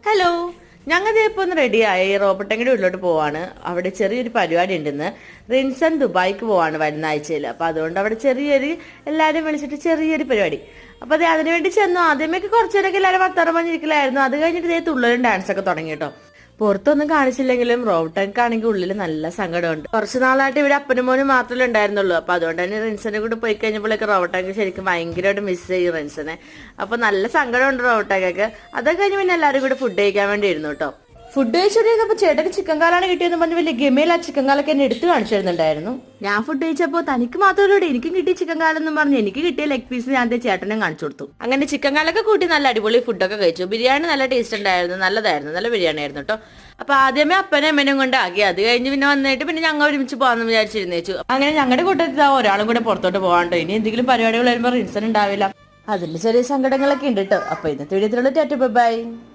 Hello, ഞങ്ങൾ ഇപ്പോൾ ഒന്ന് റെഡിയായി റോബർട്ടങ്ങളുടെ വീട്ടിലോട്ട് പോവാണ്. അവിടെ ചെറിയൊരു പരിപാടി ഉണ്ടെന്ന്. റിൻസൺ ദുബായിക്ക് പോവാണ് വരുന്ന ആഴ്ചയിൽ. അപ്പം അതുകൊണ്ട് അവിടെ എല്ലാവരും വിളിച്ചിട്ട് ചെറിയൊരു പരിപാടി. അപ്പം അത് അതിനുവേണ്ടി ചെന്നു. ആദ്യമേക്ക് കുറച്ചു നേരമൊക്കെ എല്ലാവരും വർത്താനം പറഞ്ഞിരിക്കലായിരുന്നു. അത് കഴിഞ്ഞിട്ട് ഇതേ തുള്ളലും ഡാൻസൊക്കെ തുടങ്ങി കേട്ടോ. പുറത്തൊന്നും കാണിച്ചില്ലെങ്കിലും റോബർട്ടൻക്കാണെങ്കിൽ ഉള്ളിൽ നല്ല സങ്കടമുണ്ട്. കുറച്ച് നാളായിട്ട് ഇവിടെ അപ്പനും മോനും മാത്രമേ ഉണ്ടായിരുന്നുള്ളൂ. അപ്പൊ അതുകൊണ്ട് തന്നെ റിൻസനെ കൂടെ പോയി കഴിഞ്ഞപ്പോഴേക്ക് റോബർട്ടൻക്ക് ശരിക്കും ഭയങ്കരമായിട്ട് മിസ് ചെയ്യും റിൻസനെ. അപ്പൊ നല്ല സങ്കടമുണ്ട് റോബർട്ടൻക്കൊക്കെ. അതൊക്കെ കഴിഞ്ഞ് പിന്നെ എല്ലാവരും കൂടെ ഫുഡ് കഴിക്കാൻ വേണ്ടി ഇരുന്നു കേട്ടോ. ഫുഡ് കഴിച്ചിട്ട് ചേട്ടന് ചിക്കൻ കാലാണ് കിട്ടിയെന്ന് പറഞ്ഞ് വലിയ ഗമയിൽ ആ ചിക്കൻ കാലൊക്കെ എന്നെ എടുത്തു കാണിച്ചു തരുന്നുണ്ടായിരുന്നു. ഞാൻ ഫുഡ് കഴിച്ചപ്പോൾ തനിക്ക് മാത്രമല്ല എനിക്കും കിട്ടിയ ചിക്കൻ കാലെന്നും പറഞ്ഞ് എനിക്ക് കിട്ടിയ ലെഗ് പീസ് ഞാൻ ചേട്ടനെ കാണിച്ചു കൊടുത്തു. അങ്ങനെ ചിക്കൻ കാലൊക്കെ കൂട്ടി നല്ല അടിപൊളി ഫുഡൊക്കെ കഴിച്ചു. ബിരിയാണി നല്ല ടേസ്റ്റ് ഉണ്ടായിരുന്നു, നല്ലതായിരുന്നു, നല്ല ബിരിയാണി ആയിരുന്നു കേട്ടോ. അപ്പൊ ആദ്യമേ അപ്പനും അമ്മനും കൊണ്ട് ആക്കി. അത് കഴിഞ്ഞ് പിന്നെ വന്നിട്ട് പിന്നെ ഞങ്ങൾ ഒരുമിച്ച് പോകാമെന്ന് വിചാരിച്ചിരുന്നേച്ചു. അങ്ങനെ ഞങ്ങളുടെ കൂട്ടത്തിൽ ഒരാളും കൂടെ പുറത്തോട്ട് പോകാണ്ടോ. ഇനി എന്തെങ്കിലും പരിപാടികൾ വരുമ്പോൾ റിൻസൺ ഉണ്ടാവില്ല. അതിൽ ചെറിയ സങ്കടങ്ങളൊക്കെ ഉണ്ട് കേട്ടോ. അപ്പൊ ഇന്നത്തെ വീഡിയോത്തിലുള്ള ടാറ്റ ബൈ.